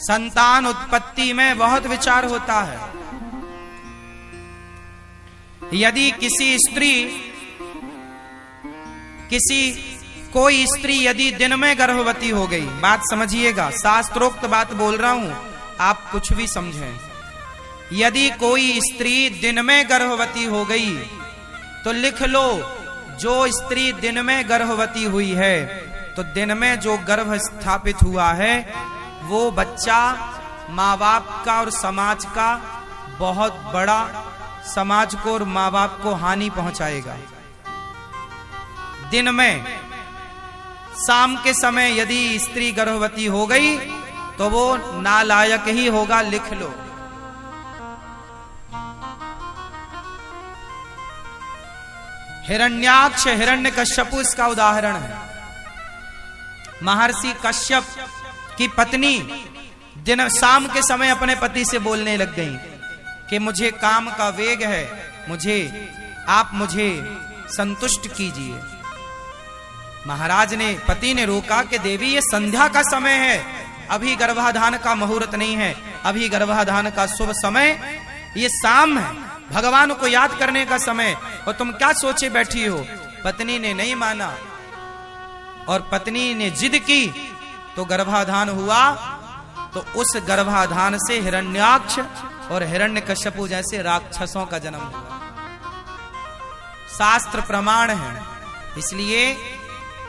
संतान उत्पत्ति में बहुत विचार होता है। यदि कोई स्त्री यदि दिन में गर्भवती हो गई, बात समझिएगा, शास्त्रोक्त बात बोल रहा हूं, आप कुछ भी समझें। यदि कोई स्त्री दिन में गर्भवती हो गई तो लिख लो, जो स्त्री दिन में गर्भवती हुई है तो दिन में जो गर्भ स्थापित हुआ है वो बच्चा माँ बाप का और समाज का बहुत बड़ा, समाज को और माँ बाप को हानि पहुंचाएगा। दिन में शाम के समय यदि स्त्री गर्भवती हो गई तो वो नालायक ही होगा, लिख लो। हिरण्याक्ष हिरण्यकश्यपु इसका उदाहरण है। महर्षि कश्यप की पत्नी दिन शाम के समय अपने पति से बोलने लग गई कि मुझे काम का वेग है, आप मुझे संतुष्ट कीजिए। महाराज ने, पति ने रोका कि देवी ये संध्या का समय है, अभी गर्भाधान का मुहूर्त नहीं है, अभी गर्भाधान का शुभ समय ये शाम है, भगवान को याद करने का समय, और तुम क्या सोचे बैठी हो। पत्नी ने नहीं माना और पत्नी ने जिद की तो गर्भाधान हुआ। तो उस गर्भाधान से हिरण्याक्ष और हिरण्यकश्यपु जैसे राक्षसों का जन्म हुआ। शास्त्र प्रमाण है। इसलिए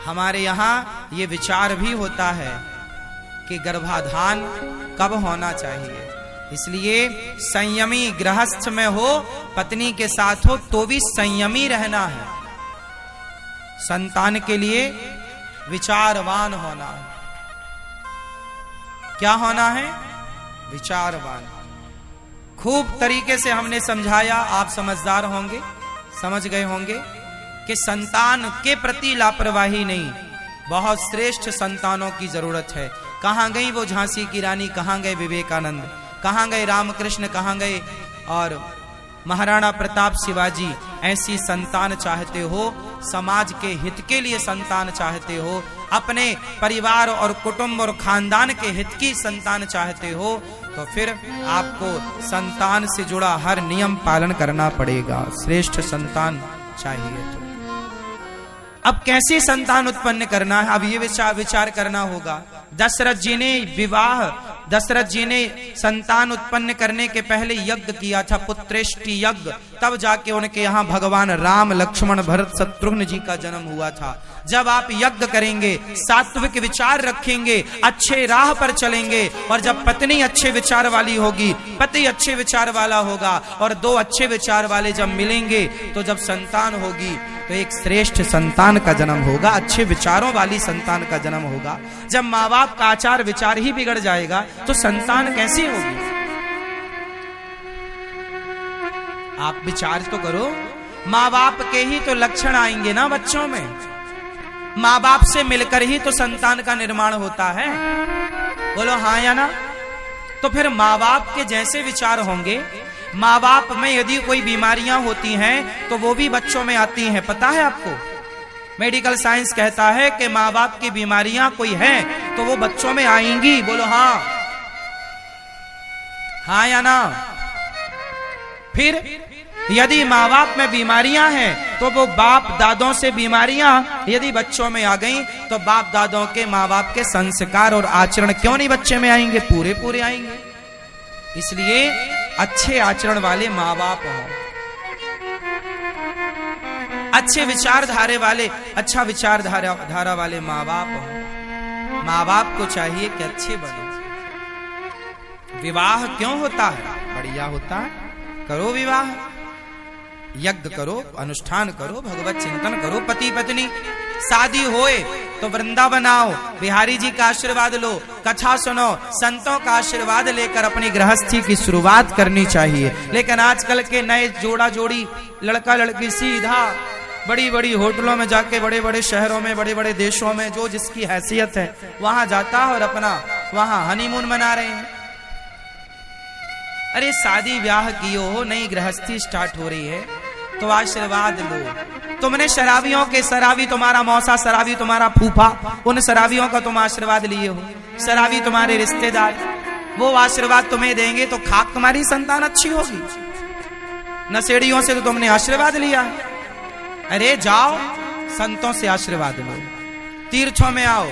हमारे यहाँ ये विचार भी होता है कि गर्भाधान कब होना चाहिए। इसलिए संयमी गृहस्थ में हो, पत्नी के साथ हो तो भी संयमी रहना है। संतान के लिए विचारवान होना है। क्या होना है? विचारवान। खूब तरीके से हमने समझाया, आप समझदार होंगे, समझ गए होंगे कि संतान के प्रति लापरवाही नहीं, बहुत श्रेष्ठ संतानों की जरूरत है। कहां गई वो झांसी की रानी, कहां गए विवेकानंद, कहां गए रामकृष्ण, कहां गए और महाराणा प्रताप, शिवाजी। ऐसी संतान चाहते हो, समाज के हित के लिए संतान चाहते हो, अपने परिवार और कुटुंब और खानदान के हित की संतान चाहते हो, तो फिर आपको संतान से जुड़ा हर नियम पालन करना पड़ेगा। श्रेष्ठ संतान चाहिए तो अब कैसे संतान उत्पन्न करना है, अब ये विचार करना होगा। दशरथ जी ने संतान उत्पन्न करने के पहले यज्ञ किया था, पुत्रेष्टि यज्ञ। तब जाके उनके यहाँ भगवान राम, लक्ष्मण, भरत, शत्रुघ्न जी का जन्म हुआ था। जब आप यज्ञ करेंगे, सात्विक विचार रखेंगे, अच्छे राह पर चलेंगे, और जब पत्नी अच्छे विचार वाली होगी, पति अच्छे विचार वाला होगा, और दो अच्छे विचार वाले जब मिलेंगे तो जब संतान होगी तो एक श्रेष्ठ संतान का जन्म होगा, अच्छे विचारों वाली संतान का जन्म होगा। जब माँ बाप का आचार विचार ही बिगड़ जाएगा तो संतान कैसी होगी? आप विचार तो करो, माँ बाप के ही तो लक्षण आएंगे ना बच्चों में। माँ बाप से मिलकर ही तो संतान का निर्माण होता है, बोलो हाँ या ना। तो फिर माँ बाप के जैसे विचार होंगे। माँ बाप में यदि कोई बीमारियां होती हैं तो वो भी बच्चों में आती हैं, पता है आपको। मेडिकल साइंस कहता है कि माँ बाप की बीमारियां कोई हैं तो वो बच्चों में आएंगी, बोलो हाँ, हाँ या ना। फिर यदि माँ बाप में बीमारियां हैं तो वो बाप दादों से बीमारियां यदि बच्चों में आ गई तो बाप दादों के, माँ बाप के संस्कार और आचरण क्यों नहीं बच्चे में आएंगे? पूरे पूरे आएंगे। इसलिए अच्छे आचरण वाले माँ बाप हो, अच्छे विचारधारे वाले, अच्छा विचारधारा वाले माँ बाप हो। माँ बाप को चाहिए कि अच्छे बनो। विवाह क्यों होता है? बढ़िया होता है, करो विवाह, यज्ञ करो, अनुष्ठान करो, भगवत चिंतन करो। पति पत्नी शादी होए तो वृंदावन आओ, बिहारी जी का आशीर्वाद लो, कथा सुनो, संतों का आशीर्वाद लेकर अपनी गृहस्थी की शुरुआत करनी चाहिए। लेकिन आजकल के नए जोड़ा जोड़ी, लड़का लड़की सीधा बड़ी बड़ी होटलों में जाके, बड़े बड़े शहरों में, बड़े बड़े देशों में, जो जिसकी हैसियत है वहां जाता है और अपना वहां हनीमून मना रहे हैं। अरे शादी ब्याह कियो हो, नई गृहस्थी स्टार्ट हो रही है तो आशीर्वाद लो। तुमने शराबियों के, शराबी तुम्हारा मौसा, शराबी तुम्हारा फूफा, उन शराबियों का तुम आशीर्वाद लिए हो, शराबी तुम्हारे रिश्तेदार, वो आशीर्वाद तुम्हें देंगे तो खाक तुम्हारी संतान अच्छी होगी। नशेड़ियों से तो तुमने आशीर्वाद लिया। अरे जाओ संतों से आशीर्वाद लो, तीर्थों में आओ,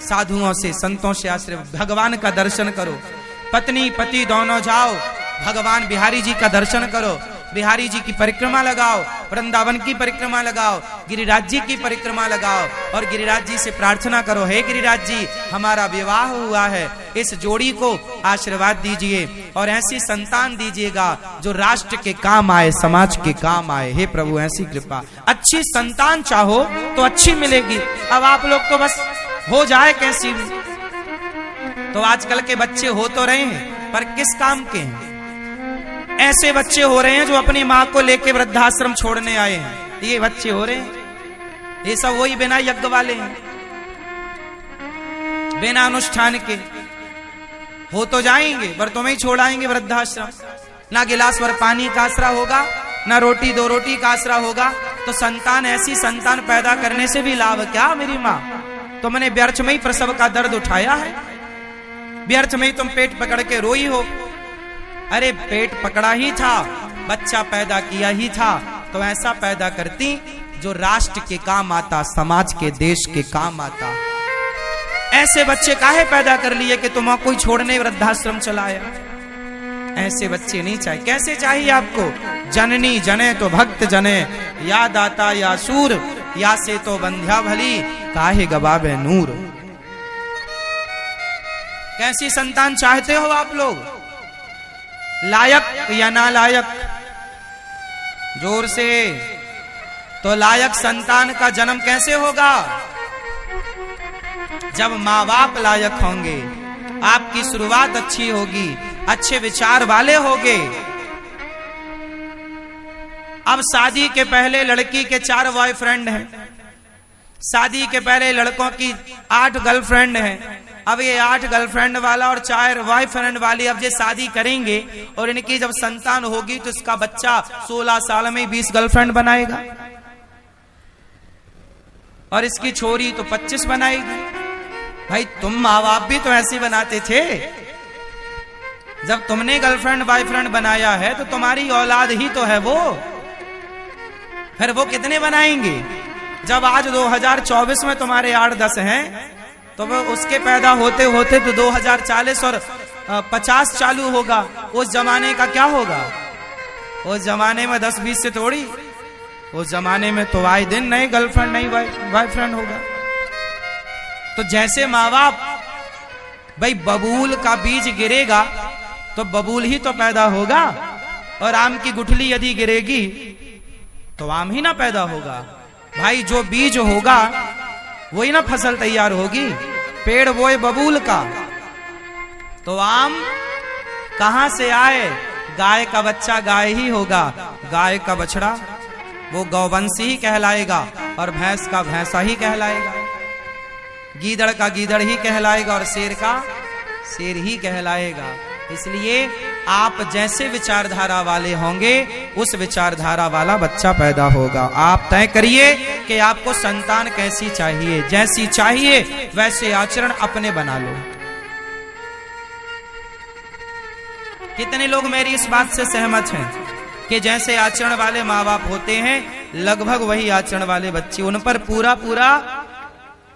साधुओं से संतों से आशीर्वाद, भगवान का दर्शन करो, पत्नी पति दोनों जाओ, भगवान बिहारी जी का दर्शन करो, बिहारी जी की परिक्रमा लगाओ, वृंदावन की परिक्रमा लगाओ, गिरिराज जी की परिक्रमा लगाओ और गिरिराज जी से प्रार्थना करो, हे गिरिराज जी हमारा विवाह हुआ है, इस जोड़ी को आशीर्वाद दीजिए और ऐसी संतान दीजिएगा जो राष्ट्र के काम आए, समाज के काम आए। हे प्रभु ऐसी कृपा। अच्छी संतान चाहो तो अच्छी मिलेगी। अब आप लोग तो बस हो जाए कैसी भी, तो आजकल के बच्चे हो तो रहे हैं पर किस काम के हैं। ऐसे बच्चे हो रहे हैं जो अपनी माँ को लेके वृद्धाश्रम छोड़ने आए हैं, ये बच्चे हो रहे हैं। ये सब वही बिना यज्ञ वाले हैं, बिना अनुष्ठान के हो तो जाएंगे पर तुम्हें छोड़ आएंगे वृद्धाश्रम। ना गिलास भर पानी का आसरा होगा, ना रोटी दो रोटी का आसरा होगा। तो संतान, ऐसी संतान पैदा करने से भी लाभ क्या मेरी माँ? तुमने व्यर्थ में ही प्रसव का दर्द उठाया है, व्यर्थ में ही तुम पेट पकड़ के रोई हो। अरे पेट पकड़ा ही था, बच्चा पैदा किया ही था, तो ऐसा पैदा करती जो राष्ट्र के काम आता, समाज के, देश के काम आता। ऐसे बच्चे काहे पैदा कर लिए कि तुम कोई छोड़ने वृद्धाश्रम चलाया? ऐसे बच्चे नहीं चाहिए। कैसे चाहिए आपको? जननी जने तो भक्त जने, या दाता या सूर, या से तो बंध्या भली, काहे गवाबे नूर। कैसी संतान चाहते हो आप लोग? लायक या नालायक? जोर से। तो लायक संतान का जन्म कैसे होगा? जब माँ बाप लायक होंगे, आपकी शुरुआत अच्छी होगी, अच्छे विचार वाले होंगे। अब शादी के पहले लड़की के 4 बॉयफ्रेंड हैं, शादी के पहले लड़कों की 8 गर्लफ्रेंड हैं। अब ये 8 गर्लफ्रेंड वाला और 4 बॉयफ्रेंड वाली अब ये शादी करेंगे और इनकी जब संतान होगी तो इसका बच्चा 16 साल में 20 गर्लफ्रेंड बनाएगा और इसकी छोरी तो 25 बनाएगी। भाई तुम माँ बाप भी तो ऐसे बनाते थे। जब तुमने गर्लफ्रेंड बॉयफ्रेंड बनाया है तो तुम्हारी औलाद ही तो है वो, फिर वो कितने बनाएंगे? जब आज 2024 में तुम्हारे 8-10 हैं तो वो उसके पैदा होते होते तो 2040 और 50 चालू होगा। उस जमाने का क्या होगा? उस जमाने में 10-20 से थोड़ी, उस जमाने में तो आए दिन नए गर्लफ्रेंड नई बॉयफ्रेंड होगा। तो जैसे माँ बाप, भाई बबूल का बीज गिरेगा तो बबूल ही तो पैदा होगा, और आम की गुठली यदि गिरेगी तो आम ही ना पैदा होगा। भाई जो बीज होगा वही ना फसल तैयार होगी। पेड़ बोए बबूल का तो आम कहां से आए? गाय का बच्चा गाय ही होगा, गाय का बछड़ा वो गौवंशी ही कहलाएगा और भैंस का भैंसा ही कहलाएगा, गीदड़ का गीदड़ ही कहलाएगा और शेर का शेर ही कहलाएगा। इसलिए आप जैसे विचारधारा वाले होंगे उस विचारधारा वाला बच्चा पैदा होगा। आप तय करिए कि आपको संतान कैसी चाहिए, जैसी चाहिए वैसे आचरण अपने बना लो। कितने लोग मेरी इस बात से सहमत हैं कि जैसे आचरण वाले माँ बाप होते हैं लगभग वही आचरण वाले बच्चे, उन पर पूरा पूरा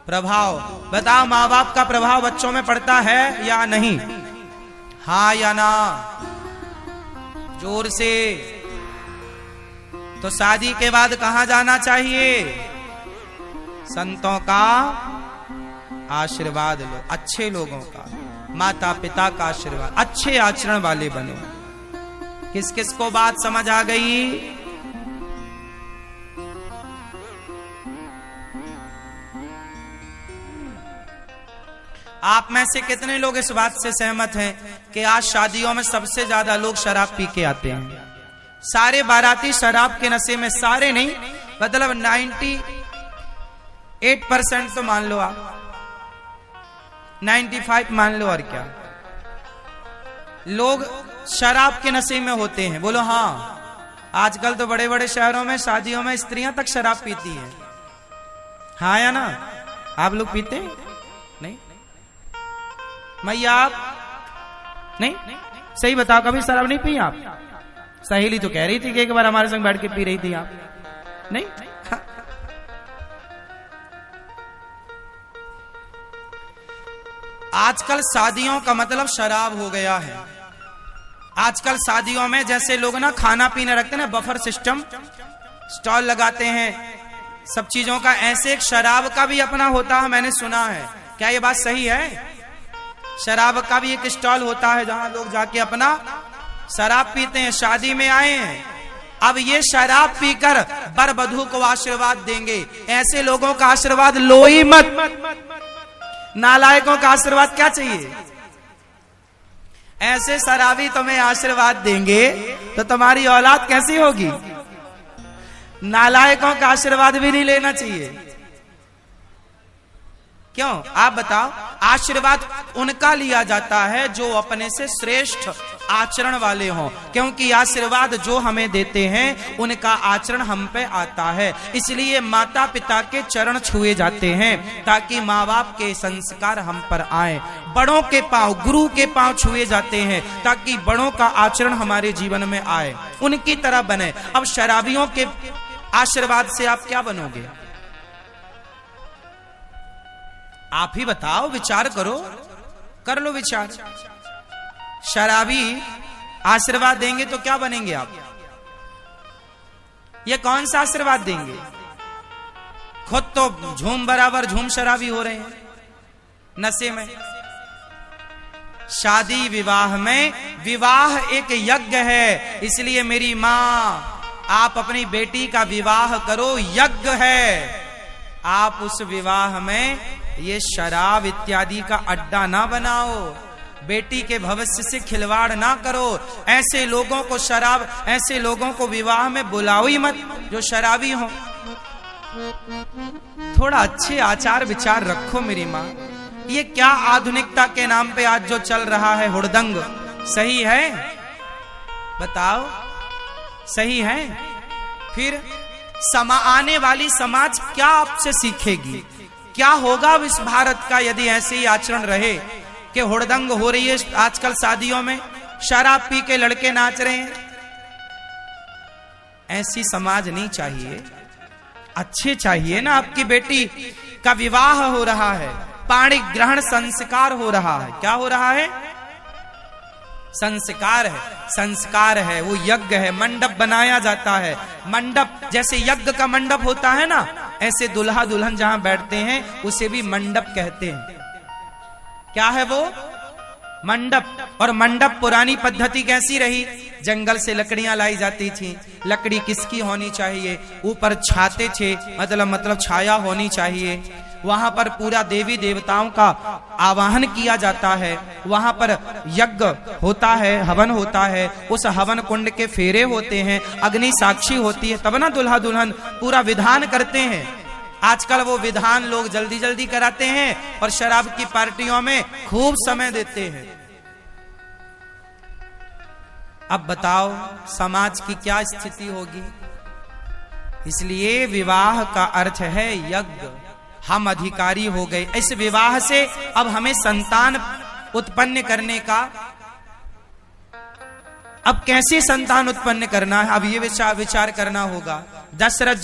प्रभाव। बताओ माँ बाप का प्रभाव बच्चों में पड़ता है या नहीं? हाँ या ना? जोर से। तो शादी के बाद कहां जाना चाहिए? संतों का आशीर्वाद लो, अच्छे लोगों का, माता पिता का आशीर्वाद, अच्छे आचरण वाले बनो। किस किस को बात समझ आ गई? आप में से कितने लोग इस बात से सहमत हैं कि आज शादियों में सबसे ज्यादा लोग शराब पी के आते हैं? सारे बाराती शराब के नशे में, सारे नहीं मतलब 98% तो मान लो आप, 95 मान लो, और क्या लोग शराब के नशे में होते हैं? बोलो हाँ। आजकल तो बड़े बड़े शहरों में शादियों में स्त्रियां तक शराब पीती हैं। हाँ या ना? आप लोग पीते हैं? नहीं? मैया नहीं? सही बताओ, कभी शराब नहीं पी आप? सहेली तो कह रही थी कि एक बार हमारे संग बैठ के पी रही थी आप। नहीं? हाँ। आजकल शादियों का मतलब शराब हो गया है। आजकल शादियों में जैसे लोग ना खाना पीना रखते हैं ना, बफर सिस्टम, स्टॉल लगाते हैं सब चीजों का, ऐसे एक शराब का भी अपना होता है, मैंने सुना है। क्या ये बात सही है? शराब का भी एक स्टॉल होता है जहां लोग जाके अपना शराब पीते हैं। शादी में आए हैं, अब ये शराब पीकर वर वधू को आशीर्वाद देंगे। ऐसे लोगों का आशीर्वाद लो ही मत। नालायकों का आशीर्वाद क्या चाहिए? ऐसे शराबी तुम्हें आशीर्वाद देंगे तो तुम्हारी औलाद कैसी होगी? नालायकों का आशीर्वाद भी नहीं लेना चाहिए। क्यों? आप बताओ। आशीर्वाद उनका लिया जाता है जो अपने से श्रेष्ठ आचरण वाले हों, क्योंकि आशीर्वाद जो हमें देते हैं उनका आचरण हम पे आता है। इसलिए माता पिता के चरण छुए जाते हैं ताकि माँ बाप के संस्कार हम पर आए। बड़ों के पांव, गुरु के पांव छुए जाते हैं ताकि बड़ों का आचरण हमारे जीवन में आए, उनकी तरह बने। अब शराबियों के आशीर्वाद से आप क्या बनोगे? आप ही बताओ, विचार करो, कर लो विचार। शराबी आशीर्वाद देंगे तो क्या बनेंगे आप? ये कौन सा आशीर्वाद देंगे? खुद तो झूम बराबर झूम शराबी हो रहे हैं नशे में। शादी विवाह में, विवाह एक यज्ञ है, इसलिए मेरी मां आप अपनी बेटी का विवाह करो, यज्ञ है। आप उस विवाह में ये शराब इत्यादि का अड्डा ना बनाओ, बेटी के भविष्य से खिलवाड़ ना करो। ऐसे लोगों को शराब, ऐसे लोगों को विवाह में बुलाओ ही मत जो शराबी हो। थोड़ा अच्छे आचार विचार रखो मेरी माँ। ये क्या आधुनिकता के नाम पे आज जो चल रहा है हुड़दंग, सही है? बताओ, सही है? फिर आने वाली समाज क्या आपसे सीखेगी? क्या होगा अब इस भारत का यदि ऐसे ही आचरण रहे कि हुड़दंग हो रही है आजकल शादियों में, शराब पी के लड़के नाच रहे हैं? ऐसी समाज नहीं चाहिए। अच्छे चाहिए ना। आपकी बेटी का विवाह हो रहा है, पाणी ग्रहण संस्कार हो रहा है। क्या हो रहा है? संस्कार है, संस्कार है, वो यज्ञ है। मंडप बनाया जाता है। मंडप जैसे यज्ञ का मंडप होता है ना, ऐसे दुल्हा दुल्हन जहां बैठते हैं उसे भी मंडप कहते हैं। क्या है वो? मंडप। और मंडप पुरानी पद्धति कैसी रही? जंगल से लकड़ियां लाई जाती थी। लकड़ी किसकी होनी चाहिए? ऊपर छाते थे, मतलब छाया होनी चाहिए। वहां पर पूरा देवी देवताओं का आवाहन किया जाता है। वहां पर यज्ञ होता है, हवन होता है। उस हवन कुंड के फेरे होते हैं, अग्नि साक्षी होती है, तब ना दुल्हा दुल्हन पूरा विधान करते हैं। आजकल वो विधान लोग जल्दी जल्दी कराते हैं और शराब की पार्टियों में खूब समय देते हैं। अब बताओ समाज की क्या स्थिति होगी? इसलिए विवाह का अर्थ है यज्ञ। हम अधिकारी हो गए इस विवाह से। अब हमें संतान उत्पन्न करने का, अब कैसे संतान उत्पन्न करना है, अब ये विचार करना होगा। दशरथ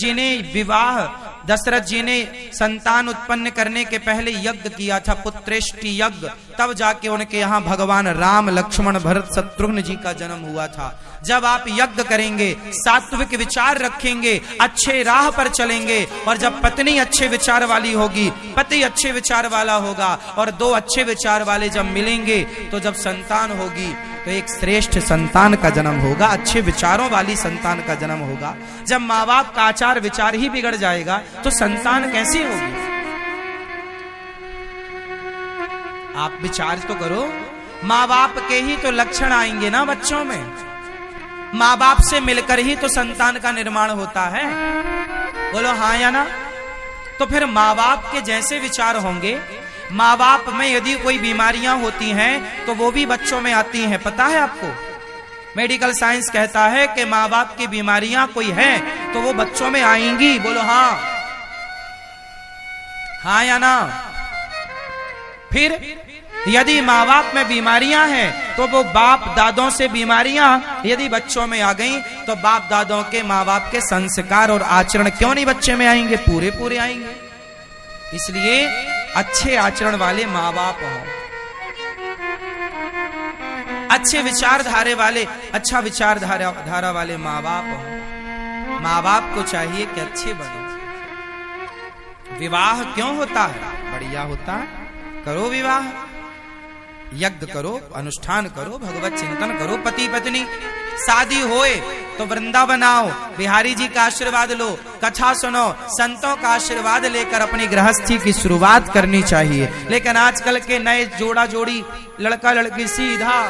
जी ने संतान उत्पन्न करने के पहले यज्ञ किया था, पुत्रेष्टि यज्ञ। तब जाके उनके यहाँ भगवान राम, लक्ष्मण, भरत, शत्रुघ्न जी का जन्म हुआ था। जब आप यज्ञ करेंगे, सात्विक विचार रखेंगे, अच्छे राह पर चलेंगे, और जब पत्नी अच्छे विचार वाली होगी, पति अच्छे विचार वाला होगा, और दो अच्छे विचार वाले जब मिलेंगे तो जब संतान होगी तो एक श्रेष्ठ संतान का जन्म होगा, अच्छे विचारों वाली संतान का जन्म होगा। जब माँ बाप का आचार विचार ही बिगड़ जाएगा तो संतान कैसी होगी? आप विचार तो करो। माँ बाप के ही तो लक्षण आएंगे ना बच्चों में। माँ बाप से मिलकर ही तो संतान का निर्माण होता है। बोलो हाँ या ना? तो फिर माँ बाप के जैसे विचार होंगे। माँ बाप में यदि कोई बीमारियां होती हैं तो वो भी बच्चों में आती हैं। पता है आपको? मेडिकल साइंस कहता है कि माँ बाप की बीमारियां कोई है तो वो बच्चों में आएंगी। बोलो हाँ, हाँ या ना? फिर यदि माँ बाप में बीमारियां हैं तो वो बाप दादों से बीमारियां यदि बच्चों में आ गई तो बाप दादों के माँ बाप के संस्कार और आचरण क्यों नहीं बच्चे में आएंगे? पूरे पूरे आएंगे। इसलिए अच्छे आचरण वाले माँ बाप हो, अच्छे विचारधारे वाले, अच्छा विचारधारा वाले माँ बाप हो। माँ बाप को चाहिए कि अच्छे बनो। विवाह क्यों होता है? बढ़िया होता है, करो विवाह, यज्ञ करो, अनुष्ठान करो, भगवत चिंतन करो। पति पत्नी शादी होए तो वृंदावन आओ, बिहारी जी का आशीर्वाद लो, कथा सुनो, संतों का आशीर्वाद लेकर अपनी गृहस्थी की शुरुआत करनी चाहिए। लेकिन आजकल के नए जोड़ा जोड़ी लड़का लड़की सीधा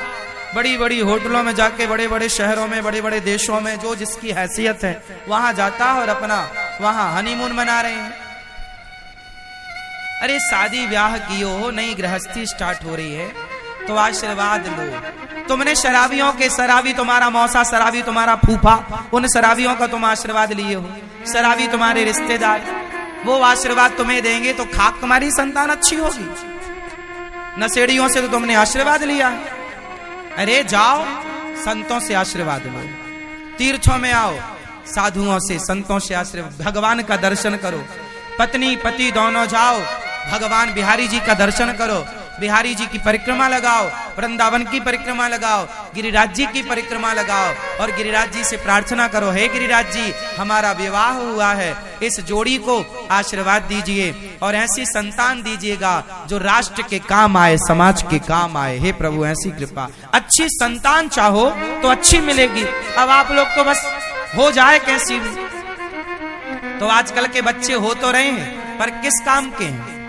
बड़ी बड़ी होटलों में जाके, बड़े बड़े शहरों में, बड़े बड़े देशों में जो जिसकी हैसियत है वहां जाता है और अपना वहां हनीमून मना रहे हैं। अरे शादी ब्याह की हो, नई गृहस्थी स्टार्ट हो रही है तो आशीर्वाद लो। तुमने शराबियों के, शराबी तुम्हारा मौसा, शराबी तुम्हारा फूफा, उन शराबियों का तुम आशीर्वाद लिए हो, शराबी तुम्हारे रिश्तेदार, वो आशीर्वाद तुम्हें देंगे तो खाक तुम्हारी संतान अच्छी होगी। नशेड़ियों से तो तुमने आशीर्वाद लिया। अरे जाओ संतों से आशीर्वाद लो, तीर्थों में आओ, साधुओं से, संतों से आशीर्वाद, भगवान का दर्शन करो। पत्नी पति दोनों जाओ, भगवान बिहारी जी का दर्शन करो, बिहारी जी की परिक्रमा लगाओ, वृंदावन की परिक्रमा लगाओ, गिरिराज जी की परिक्रमा लगाओ और गिरिराज जी से प्रार्थना करो, हे गिरिराज जी हमारा विवाह हुआ है, इस जोड़ी को आशीर्वाद दीजिए और ऐसी संतान दीजिएगा जो राष्ट्र के काम आए, समाज के काम आए। हे प्रभु ऐसी कृपा। अच्छी संतान चाहो तो अच्छी मिलेगी। अब आप लोग तो बस हो जाए कैसी भी, तो आजकल के बच्चे हो तो रहे हैं पर किस काम के हैं?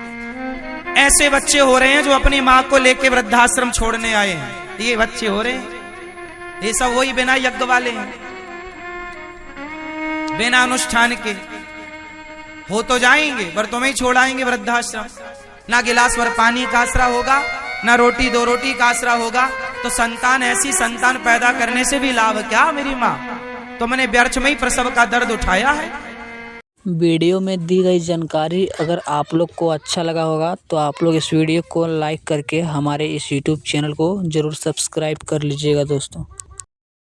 ऐसे बच्चे हो रहे हैं जो अपनी माँ को लेके वृद्धाश्रम छोड़ने आए हैं, ये बच्चे हो रहे हैं। ये सब वही बिना यज्ञ वाले हैं, बिना अनुष्ठान के हो तो जाएंगे पर तुम्हें छोड़ आएंगे वृद्धाश्रम। ना गिलास भर पानी का आसरा होगा, ना रोटी दो रोटी का आसरा होगा। तो संतान, ऐसी संतान पैदा करने से भी लाभ क्या? मेरी माँ, तुमने व्यर्थ में ही प्रसव का दर्द उठाया है। वीडियो में दी गई जानकारी अगर आप लोग को अच्छा लगा होगा तो आप लोग इस वीडियो को लाइक करके हमारे इस YouTube चैनल को जरूर सब्सक्राइब कर लीजिएगा दोस्तों।